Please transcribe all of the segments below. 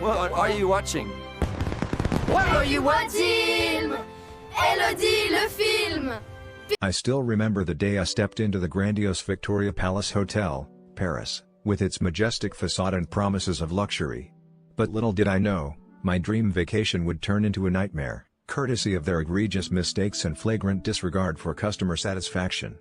What are you watching? What are you watching? Elodie, le film! I still remember the day I stepped into the grandiose Victoria Palace Hotel, Paris, with its majestic facade and promises of luxury. But little did I know, my dream vacation would turn into a nightmare, courtesy of their egregious mistakes and flagrant disregard for customer satisfaction.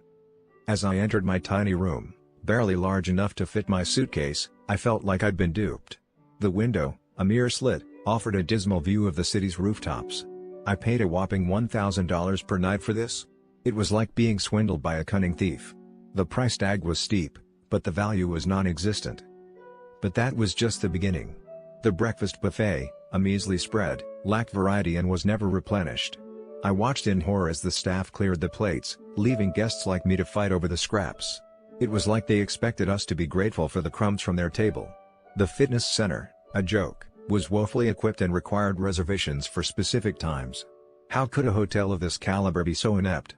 As I entered my tiny room, barely large enough to fit my suitcase, I felt like I'd been duped. The window, a mere slit, offered a dismal view of the city's rooftops. I paid a whopping $1,000 per night for this. It was like being swindled by a cunning thief. The price tag was steep, but the value was non-existent. But that was just the beginning. The breakfast buffet, a measly spread, lacked variety and was never replenished. I watched in horror as the staff cleared the plates, leaving guests like me to fight over the scraps. It was like they expected us to be grateful for the crumbs from their table. The fitness center, a joke, was woefully equipped and required reservations for specific times. How could a hotel of this caliber be so inept?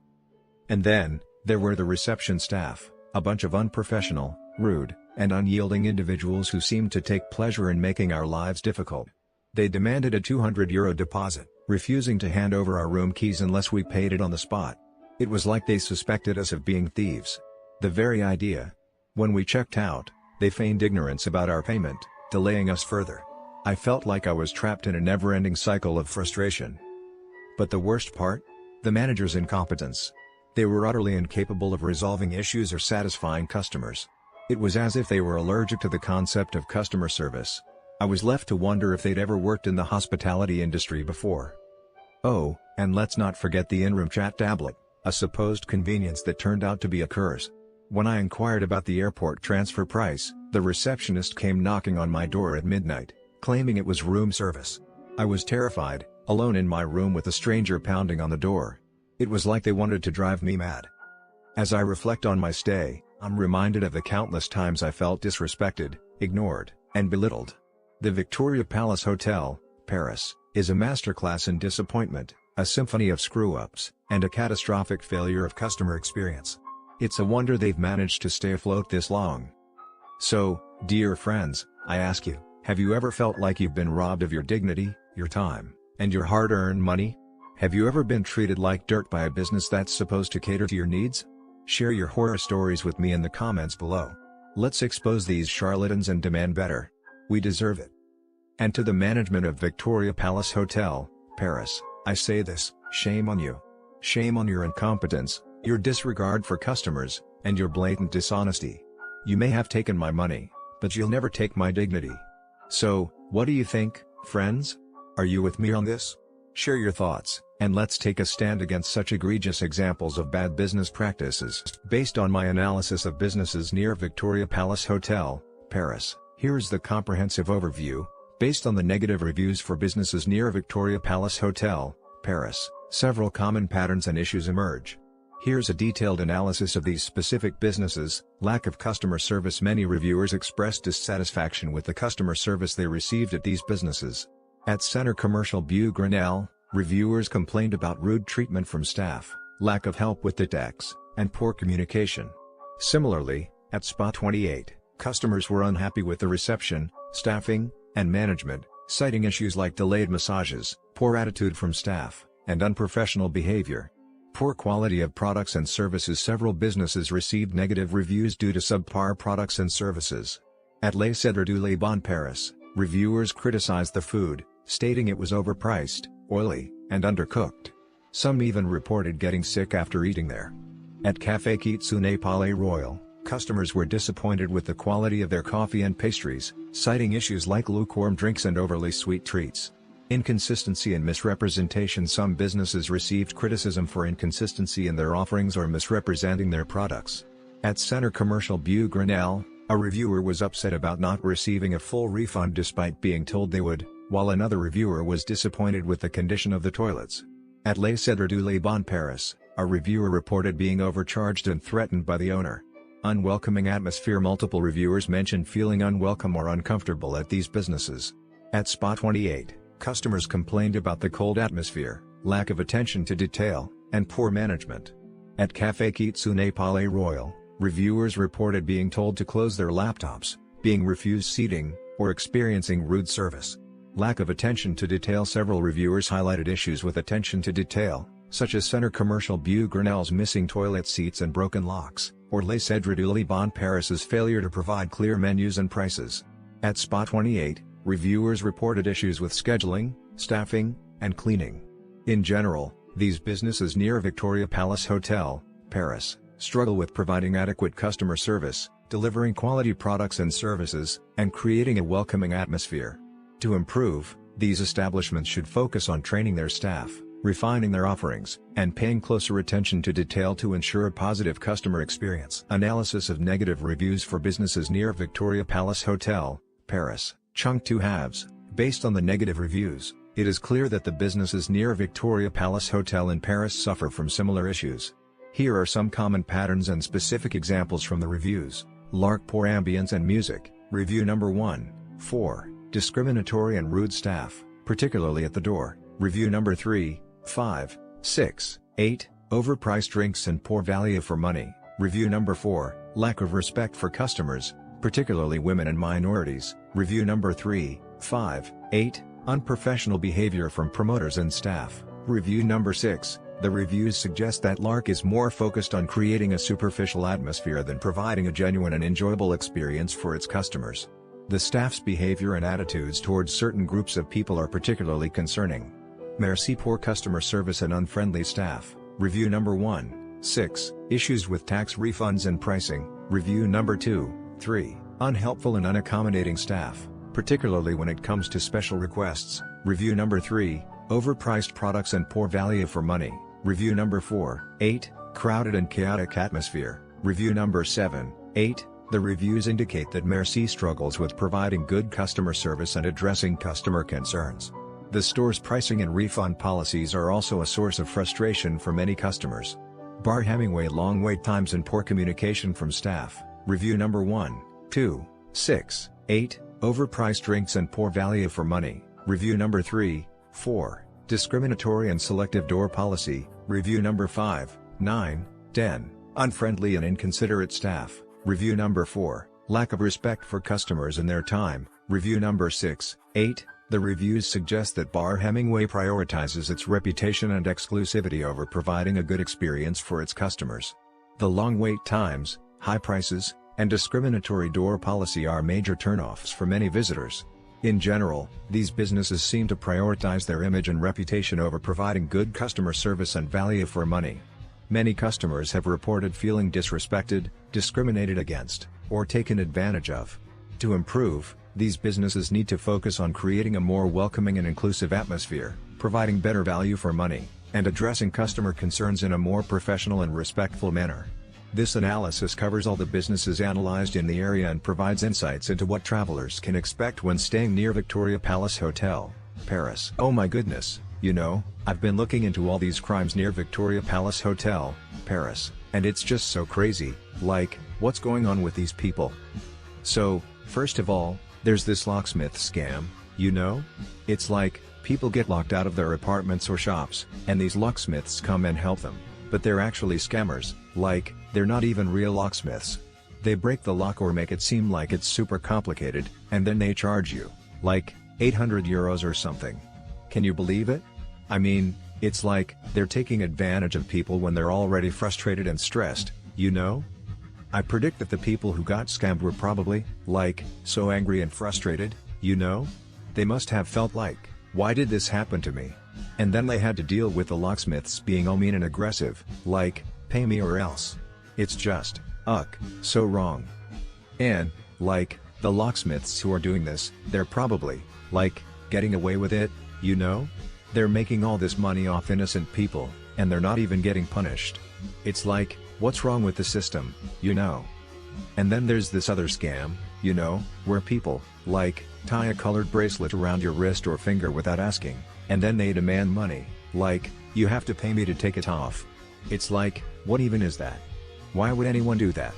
And then, there were the reception staff, a bunch of unprofessional, rude, and unyielding individuals who seemed to take pleasure in making our lives difficult. They demanded a €200 deposit, refusing to hand over our room keys unless we paid it on the spot. It was like they suspected us of being thieves. The very idea. When we checked out, they feigned ignorance about our payment, delaying us further. I felt like I was trapped in a never-ending cycle of frustration. But the worst part? The manager's incompetence. They were utterly incapable of resolving issues or satisfying customers. It was as if they were allergic to the concept of customer service. I was left to wonder if they'd ever worked in the hospitality industry before. Oh, and let's not forget the in-room chat tablet, a supposed convenience that turned out to be a curse. When I inquired about the airport transfer price, the receptionist came knocking on my door at midnight, claiming it was room service. I was terrified, alone in my room with a stranger pounding on the door. It was like they wanted to drive me mad. As I reflect on my stay, I'm reminded of the countless times I felt disrespected, ignored, and belittled. The Victoria Palace Hotel, Paris, is a masterclass in disappointment, a symphony of screw-ups, and a catastrophic failure of customer experience. It's a wonder they've managed to stay afloat this long. So, dear friends, I ask you, have you ever felt like you've been robbed of your dignity, your time, and your hard-earned money? Have you ever been treated like dirt by a business that's supposed to cater to your needs? Share your horror stories with me in the comments below. Let's expose these charlatans and demand better. We deserve it. And to the management of Victoria Palace Hotel, Paris, I say this: shame on you. Shame on your incompetence, your disregard for customers, and your blatant dishonesty. You may have taken my money, but you'll never take my dignity. So, what do you think, friends? Are you with me on this? Share your thoughts, and let's take a stand against such egregious examples of bad business practices. Based on my analysis of businesses near Victoria Palace Hotel, Paris, here's the comprehensive overview. Based on the negative reviews for businesses near Victoria Palace Hotel, Paris, several common patterns and issues emerge. Here's a detailed analysis of these specific businesses. Lack of customer service. Many reviewers expressed dissatisfaction with the customer service they received at these businesses. At Center Commercial Beaugrenelle, reviewers complained about rude treatment from staff, lack of help with the decks, and poor communication. Similarly, at Spa 28, customers were unhappy with the reception, staffing, and management, citing issues like delayed massages, poor attitude from staff, and unprofessional behavior. Poor quality of products and services. Several businesses received negative reviews due to subpar products and services. At Les Cèdres Du Liban Paris, reviewers criticized the food, stating it was overpriced, oily, and undercooked. Some even reported getting sick after eating there. At Café Kitsuné Palais Royal, customers were disappointed with the quality of their coffee and pastries, citing issues like lukewarm drinks and overly sweet treats. Inconsistency and misrepresentation. Some businesses received criticism for inconsistency in their offerings or misrepresenting their products. At Center Commercial Beaugrenelle, a reviewer was upset about not receiving a full refund despite being told they would, while another reviewer was disappointed with the condition of the toilets. At Les Cèdres Du Liban Paris, a reviewer reported being overcharged and threatened by the owner. Unwelcoming atmosphere. Multiple reviewers mentioned feeling unwelcome or uncomfortable at these businesses. At Spa 28, customers complained about the cold atmosphere, lack of attention to detail, and poor management. At Café Kitsuné Palais Royal, reviewers reported being told to close their laptops, being refused seating, or experiencing rude service. Lack of attention to detail. Several reviewers highlighted issues with attention to detail, such as center commercial Beaugrenelle's missing toilet seats and broken locks, or Les Cèdres Du Liban Paris's failure to provide clear menus and prices. At Spot 28, reviewers reported issues with scheduling, staffing, and cleaning. In general, these businesses near Victoria Palace Hotel, Paris, struggle with providing adequate customer service, delivering quality products and services, and creating a welcoming atmosphere. To improve, these establishments should focus on training their staff, refining their offerings, and paying closer attention to detail to ensure a positive customer experience. Analysis of negative reviews for businesses near Victoria Palace Hotel, Paris, Chunk 2 halves. Based on the negative reviews, it is clear that the businesses near Victoria Palace Hotel in Paris suffer from similar issues. Here are some common patterns and specific examples from the reviews. Lark poor ambience and music. Review number 1, 4. Discriminatory and rude staff, particularly at the door. Review number 3, 5, 6, 8. Overpriced drinks and poor value for money. Review number 4. Lack of respect for customers, particularly women and minorities. Review number 3, 5, 8. Unprofessional behavior from promoters and staff. Review number 6. The reviews suggest that Lark is more focused on creating a superficial atmosphere than providing a genuine and enjoyable experience for its customers. The staff's behavior and attitudes towards certain groups of people are particularly concerning. Merci poor customer service and unfriendly staff. Review number 1, 6. Issues with tax refunds and pricing. Review number 2, 3. Unhelpful and unaccommodating staff, particularly when it comes to special requests. Review number 3. Overpriced products and poor value for money. Review number 4, 8. Crowded and chaotic atmosphere. Review number 7, 8. The reviews indicate that Merci struggles with providing good customer service and addressing customer concerns. The store's pricing and refund policies are also a source of frustration for many customers. Bar Hemingway long wait times and poor communication from staff. Review number 1, 2, 6, 8. Overpriced drinks and poor value for money. Review number 3, 4. Discriminatory and selective door policy. Review number 5, 9, 10. Unfriendly and inconsiderate staff. Review number 4. Lack of respect for customers and their time. Review number 6, 8. The reviews suggest that Bar Hemingway prioritizes its reputation and exclusivity over providing a good experience for its customers. The long wait times, high prices, and discriminatory door policy are major turnoffs for many visitors. In general, these businesses seem to prioritize their image and reputation over providing good customer service and value for money. Many customers have reported feeling disrespected, discriminated against, or taken advantage of. To improve, these businesses need to focus on creating a more welcoming and inclusive atmosphere, providing better value for money, and addressing customer concerns in a more professional and respectful manner. This analysis covers all the businesses analyzed in the area and provides insights into what travelers can expect when staying near Victoria Palace Hotel, Paris. Oh my goodness, you know, I've been looking into all these crimes near Victoria Palace Hotel, Paris, and it's just so crazy, like, what's going on with these people? So, first of all, there's this locksmith scam, you know? It's like, people get locked out of their apartments or shops, and these locksmiths come and help them. But they're actually scammers, like, they're not even real locksmiths. They break the lock or make it seem like it's super complicated, and then they charge you, like, 800 euros or something. Can you believe it? I mean, it's like, they're taking advantage of people when they're already frustrated and stressed, you know? I predict that the people who got scammed were probably, like, so angry and frustrated, you know? They must have felt like, why did this happen to me? And then they had to deal with the locksmiths being all mean and aggressive, like, pay me or else. It's just, so wrong. And, like, the locksmiths who are doing this, they're probably, like, getting away with it, you know? They're making all this money off innocent people, and they're not even getting punished. It's like, what's wrong with the system, you know? And then there's this other scam, you know, where people, like, tie a colored bracelet around your wrist or finger without asking, and then they demand money, like, you have to pay me to take it off. It's like, what even is that? Why would anyone do that?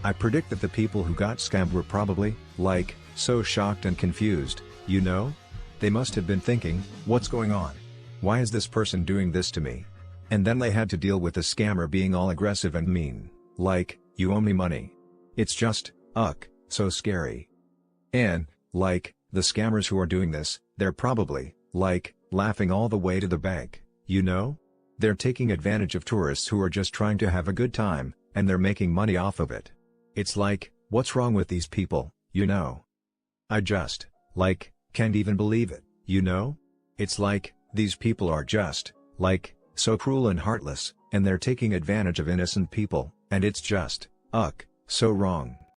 I predict that the people who got scammed were probably, like, so shocked and confused, you know? They must have been thinking, what's going on? Why is this person doing this to me? And then they had to deal with the scammer being all aggressive and mean, like, you owe me money. It's just, so scary. And, like, The scammers who are doing this, they're probably, like, laughing all the way to the bank, you know? They're taking advantage of tourists who are just trying to have a good time, and they're making money off of it. It's like, what's wrong with these people, you know? I just, like, can't even believe it, you know? It's like, these people are just, like, so cruel and heartless, and they're taking advantage of innocent people, and it's just, so wrong.